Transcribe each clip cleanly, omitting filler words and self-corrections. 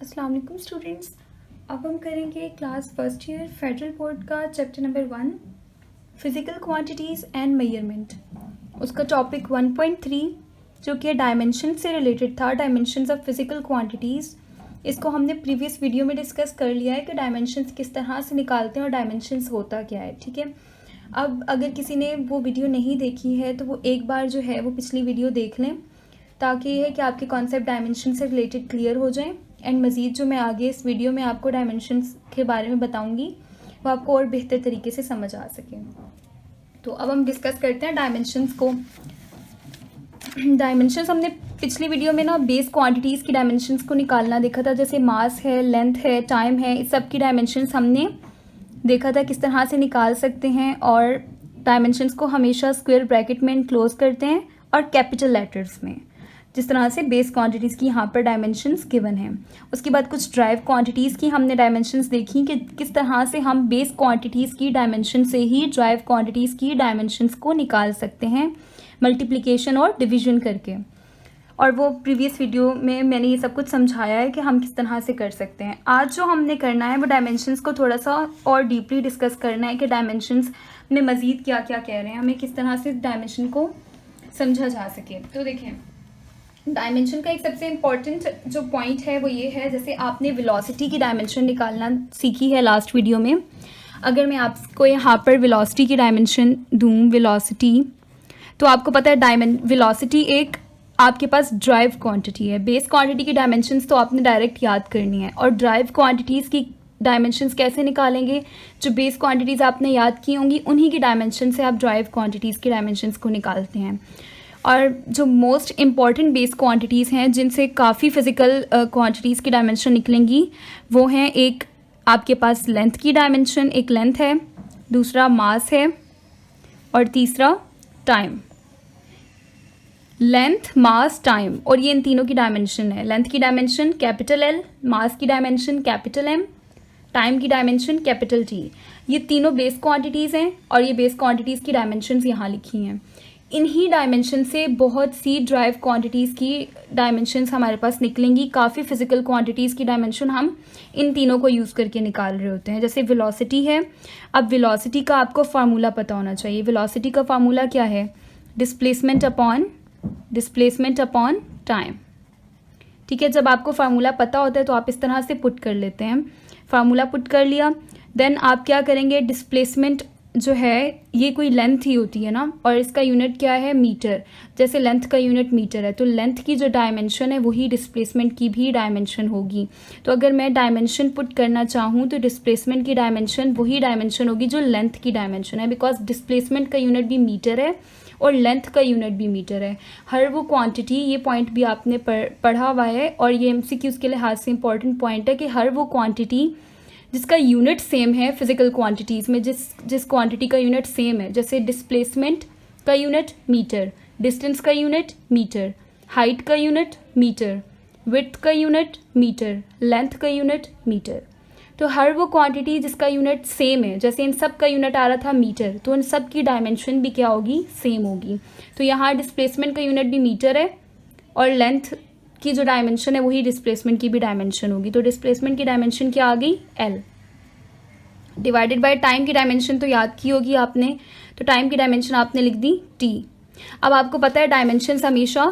अस्सलाम वालेकुम स्टूडेंट्स। अब हम करेंगे class first year federal board का chapter number 1 physical quantities and measurement. उसका टॉपिक 1.3 जो कि डायमेंशन से रिलेटेड था, डायमेंशंस ऑफ फिज़िकल क्वांटिटीज़। इसको हमने प्रीवियस वीडियो में डिस्कस कर लिया है कि डायमेंशंस किस तरह से निकालते हैं और डायमेंशंस होता क्या है। ठीक है, अब अगर किसी ने वो वीडियो नहीं देखी है तो वो एक बार जो है वो पिछली वीडियो देख लें, ताकि ये है कि आपके कॉन्सेप्ट डायमेंशन से रिलेटेड क्लियर हो जाएं। एंड मज़ीद जो मैं आगे इस वीडियो में आपको डायमेंशंस के बारे में बताऊंगी वो आपको और बेहतर तरीके से समझ आ सके। तो अब हम डिस्कस करते हैं डायमेंशंस को। डायमेंशंस हमने पिछली वीडियो में ना बेस क्वांटिटीज़ की डायमेंशंस को निकालना देखा था, जैसे मास है, लेंथ है, टाइम है, इस सब की डायमेंशंस हमने देखा था किस तरह से निकाल सकते हैं। और डायमेंशंस को हमेशा स्क्वायर ब्रैकेट में इनक्लोज करते हैं और कैपिटल लेटर्स में, जिस तरह से बेस क्वांटिटीज़ की यहाँ पर डायमेंशंस गिवन हैं। उसके बाद कुछ ड्राइव क्वांटिटीज़ की हमने डायमेंशंस देखी कि किस तरह से हम बेस क्वांटिटीज़ की डायमेंशन से ही ड्राइव क्वांटिटीज़ की डायमेंशंस को निकाल सकते हैं मल्टीप्लिकेशन और डिवीजन करके। और वो प्रीवियस वीडियो में मैंने ये सब कुछ समझाया है कि हम किस तरह से कर सकते हैं। आज जो हमने करना है वो डायमेंशंस को थोड़ा सा और डीपली डिस्कस करना है कि डायमेंशंस में मज़ीद क्या क्या कह रहे हैं, हमें किस तरह से डायमेंशन को समझा जा सके। तो देखें, डायमेंशन का एक सबसे इम्पॉर्टेंट जो पॉइंट है वो ये है, जैसे आपने वेलोसिटी की डायमेंशन निकालना सीखी है लास्ट वीडियो में। अगर मैं आपको यहाँ पर वेलोसिटी की डायमेंशन दूँ, वेलोसिटी, तो आपको पता है वेलोसिटी एक आपके पास ड्राइव क्वांटिटी है। बेस क्वांटिटी की डायमेंशंस तो आपने डायरेक्ट याद करनी है, और ड्राइव क्वांटिटीज़ की डायमेंशंस कैसे निकालेंगे? जो बेस क्वांटिटीज़ आपने याद की होंगी उन्हीं की डायमेंशन से आप ड्राइव क्वांटिटीज़ की डायमेंशंस को निकालते हैं। और जो मोस्ट इम्पॉर्टेंट बेस क्वांटिटीज़ हैं जिनसे काफ़ी फ़िज़िकल क्वांटिटीज़ की डायमेंशन निकलेंगी वो हैं, एक आपके पास लेंथ की डायमेंशन, एक लेंथ है, दूसरा मास है और तीसरा टाइम। लेंथ, मास, टाइम, और ये इन तीनों की डायमेंशन है। लेंथ की डायमेंशन कैपिटल L, मास की डायमेंशन कैपिटल M, टाइम की डायमेंशन कैपिटल T। ये तीनों बेस क्वांटिटीज़ हैं और ये बेस क्वांटिटीज़ की डायमेंशंस यहाँ लिखी हैं। इन्हीं डायमेंशन से बहुत सी ड्राइव क्वांटिटीज़ की डायमेंशंस हमारे पास निकलेंगी। काफ़ी फ़िज़िकल क्वांटिटीज़ की डायमेंशन हम इन तीनों को यूज़ करके निकाल रहे होते हैं। जैसे वेलोसिटी है, अब वेलोसिटी का आपको फार्मूला पता होना चाहिए। वेलोसिटी का फार्मूला क्या है? Displacement upon time. ठीक है, जब आपको फार्मूला पता होता है तो आप इस तरह से पुट कर लेते हैं। फार्मूला पुट कर लिया, देन आप क्या करेंगे? डिस्प्लेसमेंट जो है ये कोई लेंथ ही होती है ना, और इसका यूनिट क्या है? मीटर। जैसे लेंथ का यूनिट मीटर है तो लेंथ की जो डायमेंशन है वही डिस्प्लेसमेंट की भी डायमेंशन होगी। तो अगर मैं डायमेंशन पुट करना चाहूँ तो डिस्प्लेसमेंट की डायमेंशन वही डायमेंशन होगी जो लेंथ की डायमेंशन है, बिकॉज डिस्प्लेसमेंट का यूनिट भी मीटर है और लेंथ का यूनिट भी मीटर है। हर वो क्वांटिटी, ये पॉइंट भी आपने पढ़ा हुआ है और ये MCQs के लिहाज से इंपॉर्टेंट पॉइंट है कि हर वो क्वांटिटी जिसका यूनिट सेम है फिज़िकल क्वांटिटीज़ में, जिस क्वांटिटी का यूनिट सेम है, जैसे डिस्प्लेसमेंट का यूनिट मीटर, डिस्टेंस का यूनिट मीटर, हाइट का यूनिट मीटर, विड्थ का यूनिट मीटर, लेंथ का यूनिट मीटर। तो हर वो क्वांटिटी जिसका यूनिट सेम है, जैसे इन सब का यूनिट आ रहा था मीटर, तो इन सब की डायमेंशन भी क्या होगी? सेम होगी। तो यहाँ डिस्प्लेसमेंट का यूनिट भी मीटर है और लेंथ की जो डायमेंशन है वही डिस्प्लेसमेंट की भी डायमेंशन होगी। तो डिस्प्लेसमेंट की डायमेंशन क्या आ गई? L डिवाइडेड बाय टाइम की डायमेंशन तो याद की होगी आपने, तो टाइम की डायमेंशन आपने लिख दी T। अब आपको पता है डायमेंशंस हमेशा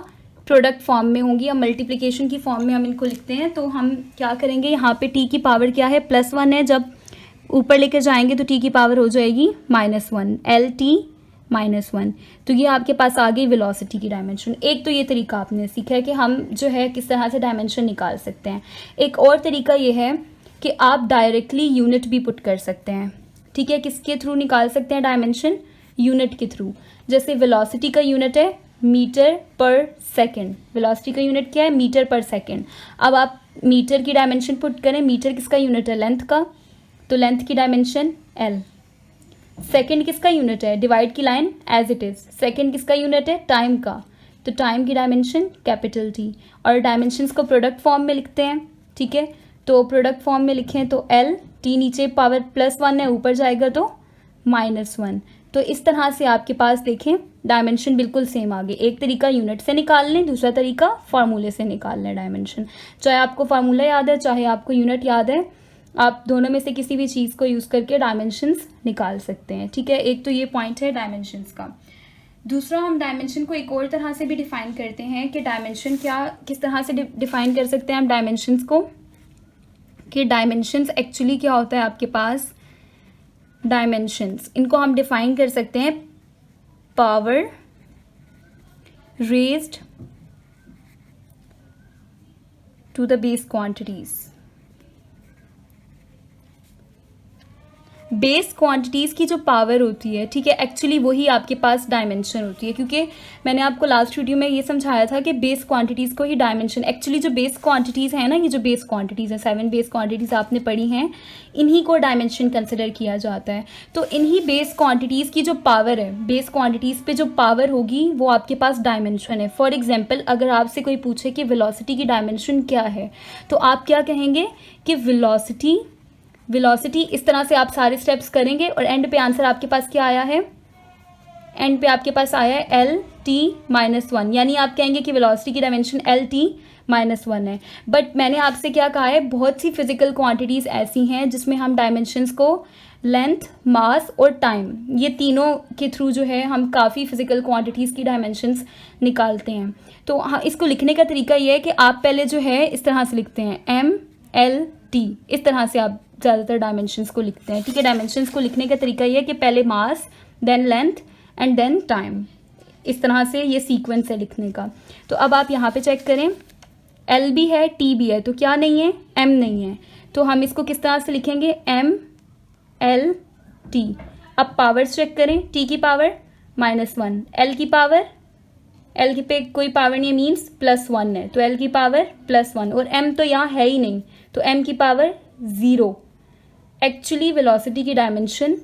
प्रोडक्ट फॉर्म में होंगी या मल्टीप्लिकेशन की फॉर्म में हम इनको लिखते हैं। तो हम क्या करेंगे? यहाँ पे T की पावर क्या है? +1 है, जब ऊपर लेकर जाएंगे तो T की पावर हो जाएगी -1, LT -1। तो ये आपके पास आ गई वेलोसिटी की डायमेंशन। एक तो ये तरीका आपने सीखा है कि हम जो है किस तरह से डायमेंशन निकाल सकते हैं। एक और तरीका ये है कि आप डायरेक्टली यूनिट भी पुट कर सकते हैं। ठीक है, किसके थ्रू निकाल सकते हैं डायमेंशन? यूनिट के थ्रू। जैसे वेलोसिटी का यूनिट है मीटर पर सेकेंड। वेलोसिटी का यूनिट क्या है? Metre per second. अब आप मीटर की डायमेंशन पुट करें, मीटर किसका यूनिट है? लेंथ का, तो लेंथ की डायमेंशन L। सेकेंड किसका यूनिट है? डिवाइड की line as it is. Second किसका यूनिट है? टाइम का, तो टाइम की डायमेंशन कैपिटल T। और डायमेंशंस को प्रोडक्ट फॉर्म में लिखते हैं। ठीक है, तो प्रोडक्ट फॉर्म में लिखें तो L, T नीचे पावर +1 है, ऊपर जाएगा तो -1। तो इस तरह से आपके पास देखें डायमेंशन बिल्कुल सेम आ गए। एक तरीका यूनिट से निकाल लें, दूसरा तरीका फार्मूले से निकाल लें डायमेंशन। चाहे आपको फार्मूला याद है चाहे आपको यूनिट याद है, आप दोनों में से किसी भी चीज़ को यूज़ करके डायमेंशंस निकाल सकते हैं। ठीक है, एक तो ये पॉइंट है डायमेंशंस का। दूसरा, हम डायमेंशन को एक और तरह से भी डिफ़ाइन करते हैं कि डायमेंशन किस तरह से डिफ़ाइन कर सकते हैं हम डायमेंशंस को, कि डायमेंशंस एक्चुअली क्या होता है आपके पास। डायमेंशंस इनको हम डिफ़ाइन कर सकते हैं power raised to the base quantities. Base quantities की जो पावर होती है, ठीक है, एक्चुअली वही आपके पास डायमेंशन होती है, क्योंकि मैंने आपको लास्ट वीडियो में ये समझाया था कि बेस क्वांटिटीज़ को ही डायमेंशन, एक्चुअली जो बेस क्वांटिटीज़ हैं ना, ये जो बेस क्वांटिटीज़ हैं 7 बेस क्वांटिटीज़ आपने पढ़ी हैं, इन्हीं को डायमेंशन कंसिडर किया जाता है। तो इन्हीं बेस क्वांटिटीज़ की जो पावर है, बेस क्वांटिटीज़ पे जो पावर होगी वो आपके पास डायमेंशन है। फॉर एग्जाम्पल, अगर आपसे कोई पूछे कि वेलोसिटी की डायमेंशन क्या है, तो आप क्या कहेंगे कि वेलोसिटी इस तरह से आप सारे स्टेप्स करेंगे और एंड पे आंसर आपके पास क्या आया है, एंड पे आपके पास आया है LT-1, यानी आप कहेंगे कि वेलोसिटी की डायमेंशन LT-1 है। बट मैंने आपसे क्या कहा है, बहुत सी फिजिकल क्वांटिटीज़ ऐसी हैं जिसमें हम डायमेंशंस को लेंथ, मास और टाइम, ये तीनों के थ्रू जो है हम काफ़ी फिजिकल क्वांटिटीज़ की डायमेंशंस निकालते हैं। तो हाँ, इसको लिखने का तरीका ये है कि आप पहले जो है इस तरह से लिखते हैं MLT, इस तरह से आप ज़्यादातर डायमेंशंस को लिखते हैं। ठीक है, डायमेंशंस को लिखने का तरीका ये है कि पहले mass, then length and then time, इस तरह से ये सीक्वेंस है लिखने का। तो अब आप यहाँ पे चेक करें, L भी है T भी है, तो क्या नहीं है, M नहीं है, तो हम इसको किस तरह से लिखेंगे, MLT। अब पावर्स चेक करें, T की पावर -1, L की पावर, L की पे कोई पावर नहीं है मीन्स +1 है, तो L की पावर +1, और M तो यहाँ है ही नहीं, तो M की पावर 0। एक्चुअली वेलोसिटी की डायमेंशन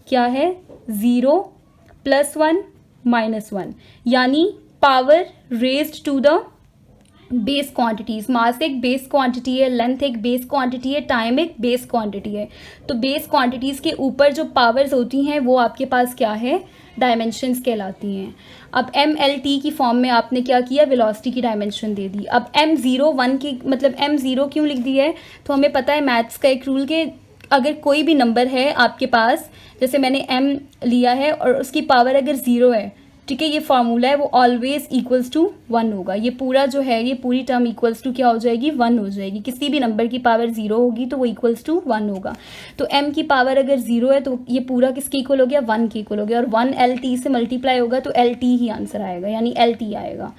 क्या है, 0 +1 -1, यानी power raised to the base quantities. Mass एक बेस क्वांटिटी है, लेंथ एक बेस क्वांटिटी है, टाइम एक बेस क्वांटिटी है। तो बेस क्वांटिटीज़ के ऊपर जो पावर्स होती हैं वो आपके पास क्या है, डायमेंशंस कहलाती हैं। अब MLT की फॉर्म में आपने क्या किया, वेलोसिटी की डायमेंशन दे दी। अब M01 की मतलब M0 क्यों लिख दी है, तो हमें पता है मैथ्स का एक रूल के अगर कोई भी नंबर है आपके पास, जैसे मैंने M लिया है और उसकी पावर अगर 0 है, ठीक है, ये फार्मूला है, वो ऑलवेज इक्वल्स टू 1 होगा। ये पूरा जो है, ये पूरी टर्म इक्वल्स टू क्या हो जाएगी, 1 हो जाएगी। किसी भी नंबर की पावर 0 होगी तो वो इक्वल्स टू 1 होगा। तो M की पावर अगर 0 है तो ये पूरा किसके इक्वल हो गया, 1 के इक्वल हो गया, और 1 LT से मल्टीप्लाई होगा तो LT ही आंसर आएगा, यानी LT आएगा।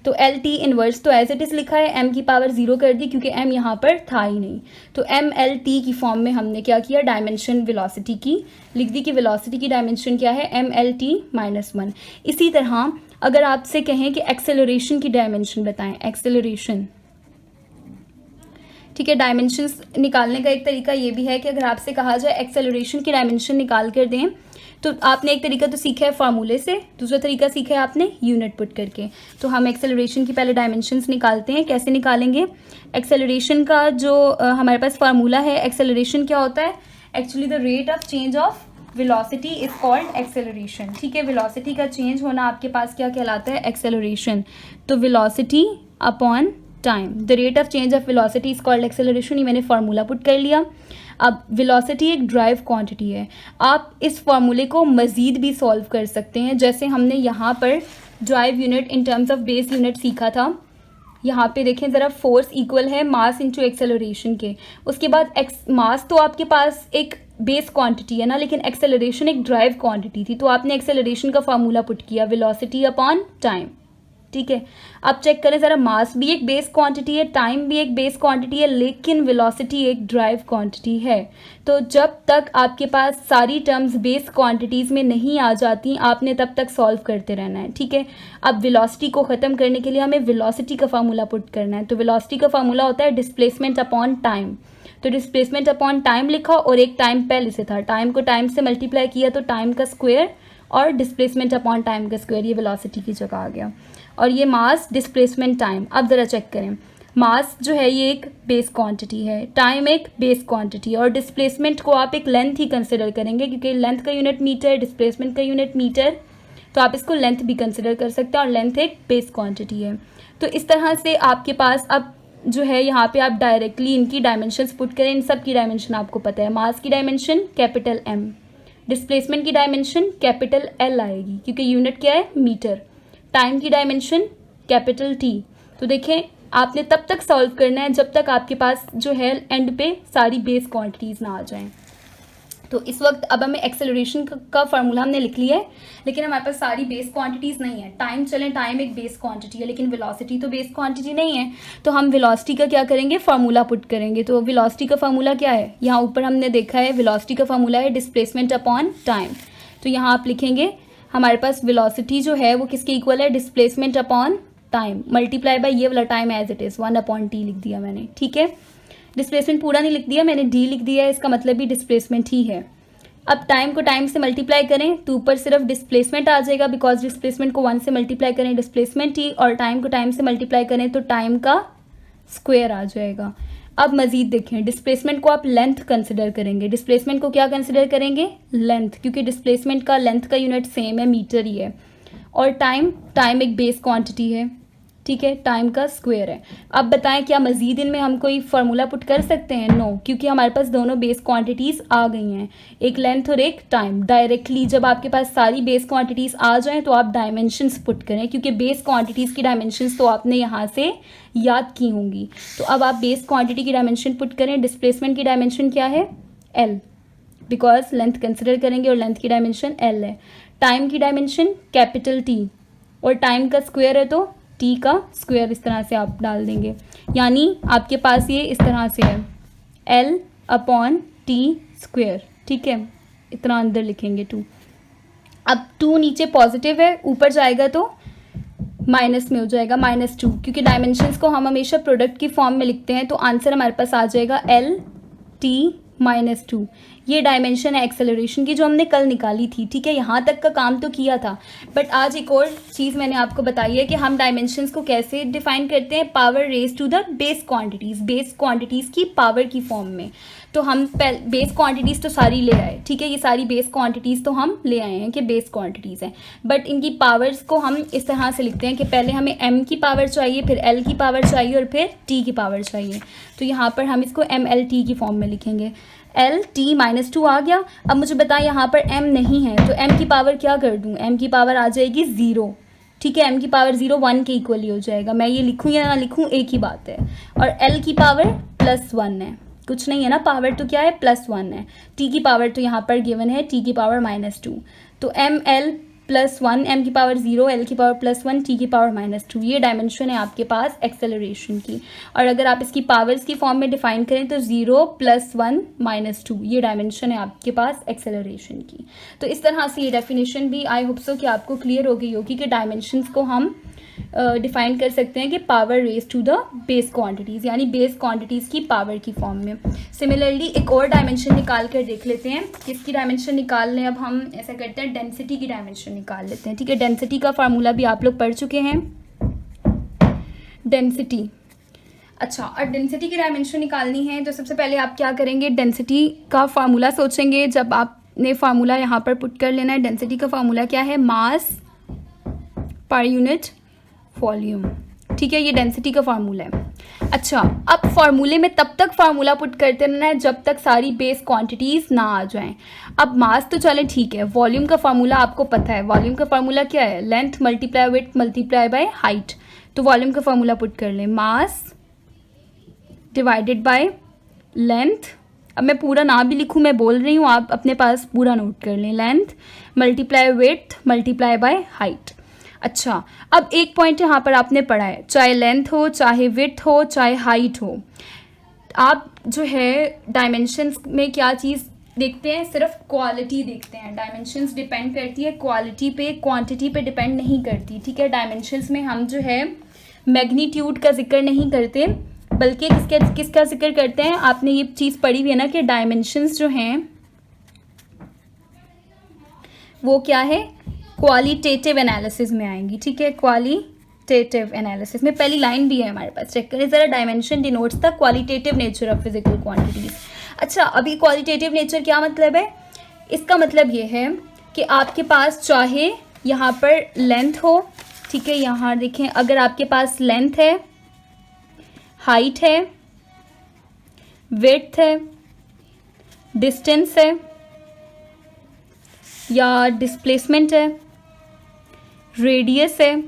तो LT इनवर्स तो एज इट इज़ लिखा है, M की पावर 0 कर दी क्योंकि M यहाँ पर था ही नहीं। तो MLT की फॉर्म में हमने क्या किया, डायमेंशन वेलोसिटी की लिख दी कि वेलोसिटी की डायमेंशन क्या है, MLT-1। इसी तरह अगर आपसे कहें कि एक्सेलरेशन की डायमेंशन बताएं, एक्सेलरेशन, ठीक है, डायमेंशंस निकालने का एक तरीका ये भी है कि अगर आपसे कहा जाए एक्सेलरेशन की डायमेंशन निकाल कर दें, तो आपने एक तरीका तो सीखा है फार्मूले से, दूसरा तरीका सीखा है आपने यूनिट पुट करके। तो हम एक्सेलरेशन की पहले डायमेंशंस निकालते हैं। कैसे निकालेंगे, एक्सेलरेशन का जो हमारे पास फार्मूला है, एक्सेलरेशन क्या होता है, actually the rate of change of velocity is called acceleration. ठीक है, वेलोसिटी का चेंज होना आपके पास क्या कहलाता है, एक्सेलरेशन। तो velocity upon time, the rate of change of velocity is called acceleration. ये मैंने फार्मूला पुट कर लिया। अब वेलोसिटी एक ड्राइव क्वांटिटी है। आप इस फार्मूले को मज़ीद भी सॉल्व कर सकते हैं, जैसे हमने यहाँ पर drive unit in terms of base unit सीखा था। यहाँ पे देखें ज़रा, फोर्स इक्वल है मास इंटू एक्सेलरेशन के। उसके बाद मास तो आपके पास एक बेस क्वांटिटी है ना, लेकिन एक्सेलरेशन एक ड्राइव क्वांटिटी थी, तो आपने एक्सेलरेशन का फार्मूला पुट किया, वेलोसिटी अपॉन टाइम। ठीक है, अब चेक करें ज़रा, मास भी एक बेस क्वांटिटी है, टाइम भी एक बेस क्वांटिटी है, लेकिन वेलोसिटी एक ड्राइव क्वांटिटी है। तो जब तक आपके पास सारी टर्म्स बेस क्वांटिटीज़ में नहीं आ जाती, आपने तब तक सॉल्व करते रहना है। ठीक है, अब वेलोसिटी को ख़त्म करने के लिए हमें वेलोसिटी का फार्मूला पुट करना है। तो वेलोसिटी का फार्मूला होता है डिस्प्लेसमेंट अपॉन टाइम। तो डिस्प्लेसमेंट अपॉन टाइम लिखा और एक टाइम पहले से था, टाइम को टाइम से मल्टीप्लाई किया तो टाइम का स्क्वायर और डिस्प्लेसमेंट अपॉन टाइम का स्क्वायर, ये वेलोसिटी की जगह आ गया। और ये मास, डिस्प्लेसमेंट, टाइम। अब ज़रा चेक करें, मास जो है ये एक बेस क्वांटिटी है, टाइम एक बेस क्वांटिटी है, और डिस्प्लेसमेंट को आप एक लेंथ ही कंसिडर करेंगे क्योंकि लेंथ का यूनिट मीटर, डिस्प्लेसमेंट का यूनिट मीटर, तो आप इसको लेंथ भी कंसिडर कर सकते हैं और लेंथ एक बेस क्वांटिटी है। तो इस तरह से आपके पास अब जो है यहाँ पे आप डायरेक्टली इनकी डायमेंशंस पुट करें। इन सब की डायमेंशन आपको पता है, मास की डायमेंशन कैपिटल एम, डिस्प्लेसमेंट की डायमेंशन कैपिटल एल आएगी क्योंकि यूनिट क्या है, मीटर, टाइम की डायमेंशन कैपिटल टी। तो देखें आपने तब तक सॉल्व करना है जब तक आपके पास जो है एंड पे सारी बेस क्वांटिटीज़ ना आ जाएं। तो इस वक्त अब हमें एक्सेलरेशन का फार्मूला हमने लिख लिया है, लेकिन हमारे पास सारी बेस क्वांटिटीज़ नहीं है। टाइम एक बेस क्वांटिटी है, लेकिन वेलोसिटी तो बेस क्वांटिटी नहीं है। तो हम वेलोसिटी का क्या करेंगे, फार्मूला पुट करेंगे। तो वेलोसिटी का फार्मूला क्या है, यहाँ ऊपर हमने देखा है वेलोसिटी का फार्मूला है डिस्प्लेसमेंट अपॉन टाइम। तो यहाँ आप लिखेंगे हमारे पास वेलोसिटी जो है वो किसके इक्वल है, displacement upon time multiply by ये वाला time as it is 1/t लिख दिया मैंने, ठीक है। डिस्प्लेसमेंट पूरा नहीं लिख दिया मैंने, डी लिख दिया है, इसका मतलब भी डिस्प्लेसमेंट ही है। अब टाइम को टाइम से मल्टीप्लाई करें तो ऊपर सिर्फ डिस्प्लेसमेंट आ जाएगा, बिकॉज डिस्प्लेसमेंट को 1 से मल्टीप्लाई करें डिस्प्लेसमेंट ही, और टाइम को टाइम से मल्टीप्लाई करें तो टाइम का स्क्वायर आ जाएगा। अब मजीद देखें, डिस्प्लेसमेंट को आप लेंथ कंसिडर करेंगे। डिस्प्लेसमेंट को क्या कंसिडर करेंगे, लेंथ, क्योंकि डिस्प्लेसमेंट का लेंथ का यूनिट सेम है, मीटर ही है। और टाइम एक बेस क्वांटिटी है, ठीक है, टाइम का स्क्वायर है। अब बताएं क्या मजीद इनमें हम कोई फार्मूला पुट कर सकते हैं, नो, क्योंकि हमारे पास दोनों बेस क्वांटिटीज़ आ गई हैं, एक लेंथ और एक टाइम। डायरेक्टली जब आपके पास सारी बेस क्वांटिटीज़ आ जाएं तो आप डायमेंशंस पुट करें, क्योंकि बेस क्वांटिटीज़ की डायमेंशंस तो आपने यहाँ से याद की होंगी। तो अब आप बेस क्वांटिटी की डायमेंशन पुट करें। डिस्प्लेसमेंट की डायमेंशन क्या है, एल, बिकॉज लेंथ कंसिडर करेंगे और लेंथ की डायमेंशन एल है। टाइम की डायमेंशन कैपिटल टी, और टाइम का स्क्वायर है तो टी का स्क्वायर इस तरह से आप डाल देंगे, यानी आपके पास ये इस तरह से है L/T स्क्वायर, ठीक है, इतना अंदर लिखेंगे 2। अब 2 नीचे पॉजिटिव है, ऊपर जाएगा तो माइनस में हो जाएगा, -2, क्योंकि डायमेंशंस को हम हमेशा प्रोडक्ट की फॉर्म में लिखते हैं। तो आंसर हमारे पास आ जाएगा L/T-2। ये डायमेंशन है एक्सेलरेशन की जो हमने कल निकाली थी, ठीक है। यहाँ तक का काम तो किया था, बट आज एक और चीज़ मैंने आपको बताई है कि हम डायमेंशंस को कैसे डिफाइन करते हैं, power raise to the base quantities की पावर की फॉर्म में। तो हम बेस क्वांटिटीज़ तो सारी ले आए, ठीक है, ये सारी बेस क्वांटिटीज़ तो हम ले आए हैं कि बेस क्वांटिटीज़ हैं, बट इनकी पावर्स को हम इस तरह से लिखते हैं कि पहले हमें m की पावर चाहिए, फिर l की पावर चाहिए और फिर t की पावर चाहिए। तो यहाँ पर हम इसको mLt की फॉर्म में लिखेंगे। L/T-2 आ गया। अब मुझे बताएं यहाँ पर m नहीं है तो m की पावर क्या कर दूँ, m की पावर आ जाएगी 0, ठीक है, m की पावर 0 1 के इक्वली हो जाएगा। मैं ये लिखूँ या ना लिखूँ एक ही बात है। और l की पावर +1 है, कुछ नहीं है ना, पावर तो क्या है, +1 है। t की पावर तो यहाँ पर गिवन है, t की पावर -2। तो ml+1, m की पावर 0, l की पावर +1, t की पावर -2, ये डायमेंशन है आपके पास एक्सेलरेशन की। और अगर आप इसकी पावर्स की फॉर्म में डिफाइन करें तो 0 +1 -2, ये डायमेंशन है आपके पास एक्सेलरेशन की। तो इस तरह से ये डेफिनेशन भी आई होप सो कि आपको क्लियर हो गई होगी कि डायमेंशंस को हम डिफाइन कर सकते हैं कि power raise to the base quantities, यानी बेस क्वांटिटीज़ की पावर की फॉर्म में। सिमिलरली एक और डायमेंशन निकाल कर देख लेते हैं। किसकी डायमेंशन निकाल लें, अब हम ऐसा करते हैं डेंसिटी की डायमेंशन निकाल लेते हैं, ठीक है। डेंसिटी का फार्मूला भी आप लोग पढ़ चुके हैं, डेंसिटी। अच्छा, और डेंसिटी की डायमेंशन निकालनी है तो सबसे पहले आप क्या करेंगे, डेंसिटी का फार्मूला सोचेंगे। जब आपने फार्मूला यहाँ पर पुट कर लेना है, डेंसिटी का फार्मूला क्या है, मास पर यूनिट वॉल्यूम, ठीक है, ये डेंसिटी का फार्मूला है। अच्छा, अब फार्मूले में तब तक फार्मूला पुट करते रहना है जब तक सारी बेस क्वांटिटीज़ ना आ जाएं। अब मास तो चले ठीक है, वॉल्यूम का फार्मूला आपको पता है। वॉल्यूम का फार्मूला क्या है, length multiply width multiply by height. तो वॉल्यूम का फार्मूला पुट कर लें, मास डिवाइडेड बाय लेंथ। अब मैं पूरा ना भी लिखूँ, मैं बोल रही हूँ, आप अपने पास पूरा नोट कर लें, length multiply width multiply by height. अच्छा, अब एक पॉइंट यहाँ पर आपने पढ़ा है, चाहे लेंथ हो, चाहे विड्थ हो, चाहे हाइट हो, आप जो है डायमेंशंस में क्या चीज़ देखते हैं, सिर्फ क्वालिटी देखते हैं। डायमेंशंस डिपेंड करती है क्वालिटी पे, क्वांटिटी पे डिपेंड नहीं करती, ठीक है। डायमेंशंस में हम जो है मैग्नीट्यूड का जिक्र नहीं करते, बल्कि किसका जिक्र करते हैं। आपने ये चीज़ पढ़ी हुई है ना कि डायमेंशंस जो हैं वो क्या है, क्वालिटेटिव एनालिसिस में आएंगी, ठीक है, क्वालिटेटिव क्वालिटेटिव एनालिसिस में पहली लाइन भी है हमारे पास, चेक करें ज़रा। Dimension denotes the qualitative nature of physical quantities. अच्छा, अभी क्वालिटेटिव नेचर क्या मतलब है? इसका मतलब ये है कि आपके पास चाहे यहाँ पर लेंथ हो, ठीक है, यहाँ देखें, अगर आपके पास लेंथ है, हाइट है, विड्थ है, डिस्टेंस है, या डिस्प्लेसमेंट है, रेडियस है,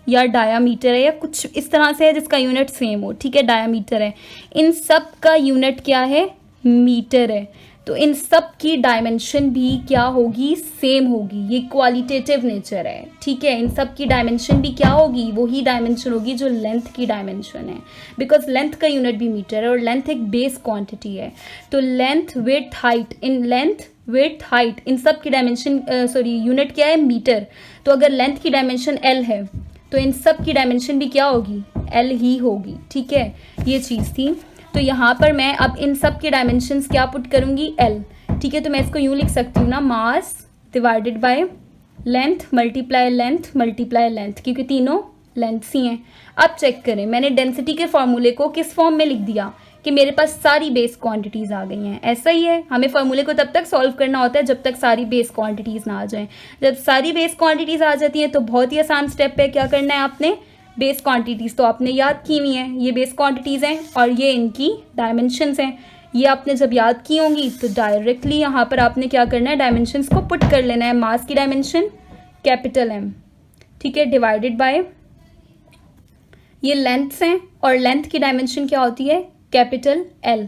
या डायामीटर है, या कुछ इस तरह से है जिसका यूनिट सेम हो, ठीक है, डायामीटर है, इन सब का यूनिट क्या है? मीटर है। तो इन सब की डायमेंशन भी क्या होगी? सेम होगी। ये क्वालिटेटिव नेचर है, ठीक है। इन सब की डायमेंशन भी क्या होगी? वही डायमेंशन होगी जो लेंथ की डायमेंशन है, बिकॉज लेंथ का यूनिट भी मीटर है और लेंथ एक बेस क्वांटिटी है। तो लेंथ, विड्थ, हाइट, इन लेंथ, विड्थ, हाइट, इन सब की डायमेंशन यूनिट क्या है? मीटर। तो अगर लेंथ की डायमेंशन एल है तो इन सब की डायमेंशन भी क्या होगी? एल ही होगी, ठीक है। ये चीज़ थी। तो यहाँ पर मैं अब इन सब के डायमेंशंस क्या पुट करूँगी? एल, ठीक है। तो मैं इसको यूँ लिख सकती हूँ ना, mass divided by length multiply length multiply length, क्योंकि तीनों लेंथ्स ही हैं। अब चेक करें, मैंने डेंसिटी के फॉर्मूले को किस फॉर्म में लिख दिया कि मेरे पास सारी बेस क्वांटिटीज़ आ गई हैं। ऐसा ही है, हमें फॉर्मूले को तब तक सॉल्व करना होता है जब तक सारी बेस क्वांटिटीज़ ना आ जाएं। जब सारी बेस क्वांटिटीज़ आ जाती हैं तो बहुत ही आसान स्टेप है, क्या करना है आपने? बेस क्वांटिटीज़ तो आपने याद की हुई हैं, ये बेस क्वांटिटीज़ हैं और ये इनकी डायमेंशंस हैं। ये आपने जब याद की होंगी तो डायरेक्टली यहाँ पर आपने क्या करना है? डायमेंशंस को पुट कर लेना है। मास की डायमेंशन कैपिटल एम, ठीक है, डिवाइडेड बाय ये लेंथ्स हैं और लेंथ की डायमेंशन क्या होती है? Capital L.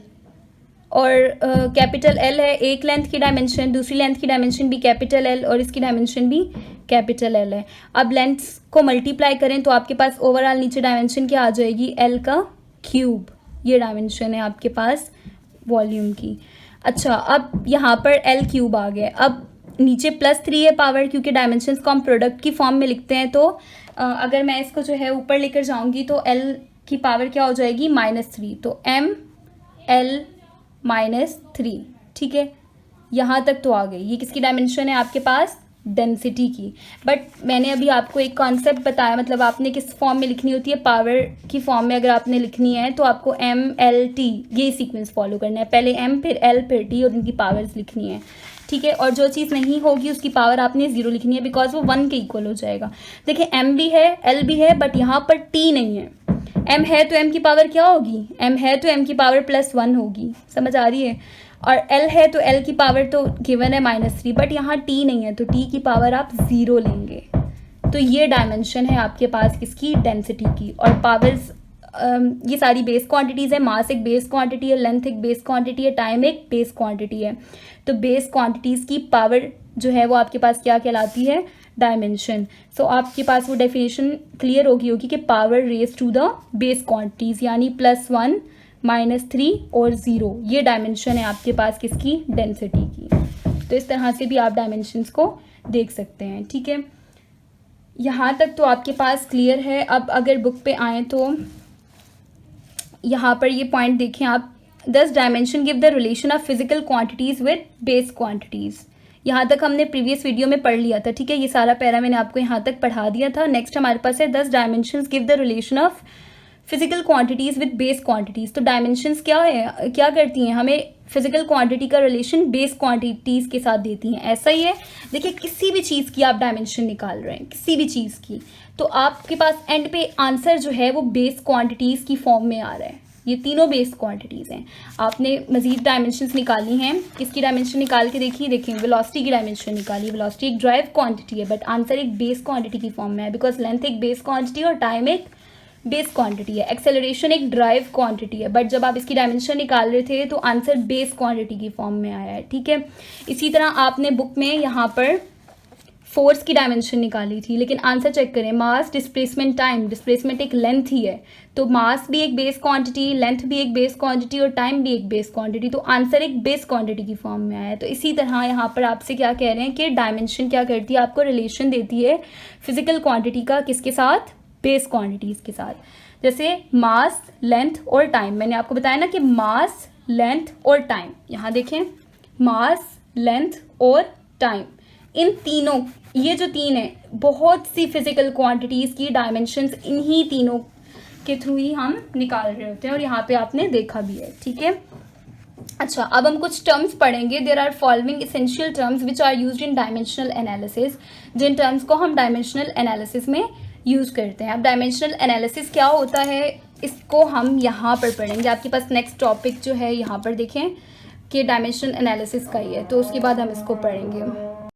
और कैपिटल एल है एक लेंथ की डायमेंशन, दूसरी लेंथ की डायमेंशन भी कैपिटल एल और इसकी डायमेंशन भी कैपिटल एल है। अब लेंथ्स को मल्टीप्लाई करें तो आपके पास ओवरऑल नीचे डायमेंशन क्या आ जाएगी? एल का क्यूब। ये डायमेंशन है आपके पास वॉल्यूम की। अच्छा, अब यहाँ पर एल क्यूब आ गया। अब नीचे +3 है पावर, क्योंकि डायमेंशंस को हम प्रोडक्ट की फॉर्म में लिखते हैं। तो अगर मैं इसको जो है ऊपर लेकर जाऊँगी तो एल की पावर क्या हो जाएगी? -3। तो एम एल -3, ठीक है। यहाँ तक तो आ गई। ये किसकी डायमेंशन है आपके पास? डेंसिटी की। बट मैंने अभी आपको एक कॉन्सेप्ट बताया, मतलब आपने किस फॉर्म में लिखनी होती है? पावर की फॉर्म में अगर आपने लिखनी है तो आपको एम एल टी ये सीक्वेंस फॉलो करना है। पहले एम, फिर एल, फिर टी और इनकी पावर्स लिखनी है, ठीक है। और जो चीज़ नहीं होगी उसकी पावर आपने 0 लिखनी है, बिकॉज वो 1 के इक्वल हो जाएगा। देखिए, एम भी है, एल भी है, बट यहाँ पर टी नहीं है। एम है तो एम की पावर क्या होगी? एम है तो एम की पावर +1 होगी, समझ आ रही है। और एल है तो एल की पावर तो गिवन है -3, बट यहाँ टी नहीं है तो टी की पावर आप 0 लेंगे। तो ये डायमेंशन है आपके पास किसकी? डेंसिटी की। और पावर्स ये सारी बेस क्वांटिटीज़ है। मास एक बेस क्वांटिटी है, लेंथ एक बेस क्वांटिटी है, टाइम एक बेस क्वांटिटी है। तो बेस क्वांटिटीज़ की पावर जो है वो आपके पास क्या कहलाती है? डायमेंशन। सो आपके पास वो डेफिनेशन क्लियर होगी कि power raise to the base quantities, यानी +1, -3 और 0, ये डायमेंशन है आपके पास किसकी? डेंसिटी की। तो इस तरह से भी आप डायमेंशंस को देख सकते हैं, ठीक है। यहाँ तक तो आपके पास क्लियर है। अब अगर बुक पे आएँ तो यहाँ पर ये पॉइंट देखें आप, 10 dimension give the relation of physical quantities with base quantities. यहाँ तक हमने प्रीवियस वीडियो में पढ़ लिया था, ठीक है। ये सारा पैरा मैंने आपको यहाँ तक पढ़ा दिया था। नेक्स्ट हमारे पास है 10 dimensions give the relation of physical quantities with base quantities. तो डायमेंशंस क्या है, क्या करती हैं? हमें फिजिकल क्वांटिटी का रिलेशन बेस क्वांटिटीज़ के साथ देती हैं। ऐसा ही है, देखिए, किसी भी चीज़ की आप डायमेंशन निकाल रहे हैं, किसी भी चीज़ की, तो आपके पास एंड पे आंसर जो है वो बेस क्वांटिटीज़ की फॉर्म में आ रहा है। ये तीनों बेस क्वांटिटीज़ हैं। आपने मज़ीद डायमेंशंस निकाली हैं। इसकी डायमेंशन निकाल के देखिए, वेलोसिटी की डायमेंशन निकाली। वेलोसिटी एक ड्राइव क्वांटिटी है, बट आंसर एक बेस क्वांटिटी की फॉर्म में है, बिकॉज लेंथ एक बेस क्वांटिटी और टाइम एक बेस क्वांटिटी है। एक्सेलरेशन एक ड्राइव क्वांटिटी है, बट जब आप इसकी डायमेंशन निकाल रहे थे तो आंसर बेस क्वांटिटी की फॉर्म में आया है, ठीक है। इसी तरह आपने बुक में यहाँ पर फोर्स की डायमेंशन निकाली थी, लेकिन आंसर चेक करें, मास, डिस्प्लेसमेंट, टाइम। डिस्प्लेसमेंट एक लेंथ ही है, तो मास भी एक बेस क्वांटिटी, लेंथ भी एक बेस क्वांटिटी और टाइम भी एक बेस क्वांटिटी, तो आंसर एक बेस क्वांटिटी की फॉर्म में आया है। तो इसी तरह यहाँ पर आपसे क्या कह रहे हैं कि डायमेंशन क्या करती है? आपको रिलेशन देती है फिजिकल क्वांटिटी का, किसके साथ? बेस क्वांटिटीज़ के साथ। जैसे मास, लेंथ और टाइम, मैंने आपको बताया ना कि मास, लेंथ और टाइम। यहाँ देखें, मास, लेंथ और टाइम, इन तीनों, ये जो तीन है, बहुत सी फिजिकल क्वांटिटीज़ की डायमेंशंस इन्हीं तीनों के थ्रू ही हम निकाल रहे होते हैं, और यहाँ पे आपने देखा भी है, ठीक है। अच्छा, अब हम कुछ टर्म्स पढ़ेंगे। There are following essential terms which are used in dimensional analysis, जिन टर्म्स को हम डायमेंशनल एनालिसिस में यूज़ करते हैं। अब डायमेंशनल एनालिसिस क्या होता है, इसको हम यहाँ पर पढ़ेंगे। आपके पास नेक्स्ट टॉपिक जो है यहाँ पर देखें कि डायमेंशनल एनालिसिस का ही है, तो उसके बाद हम इसको पढ़ेंगे।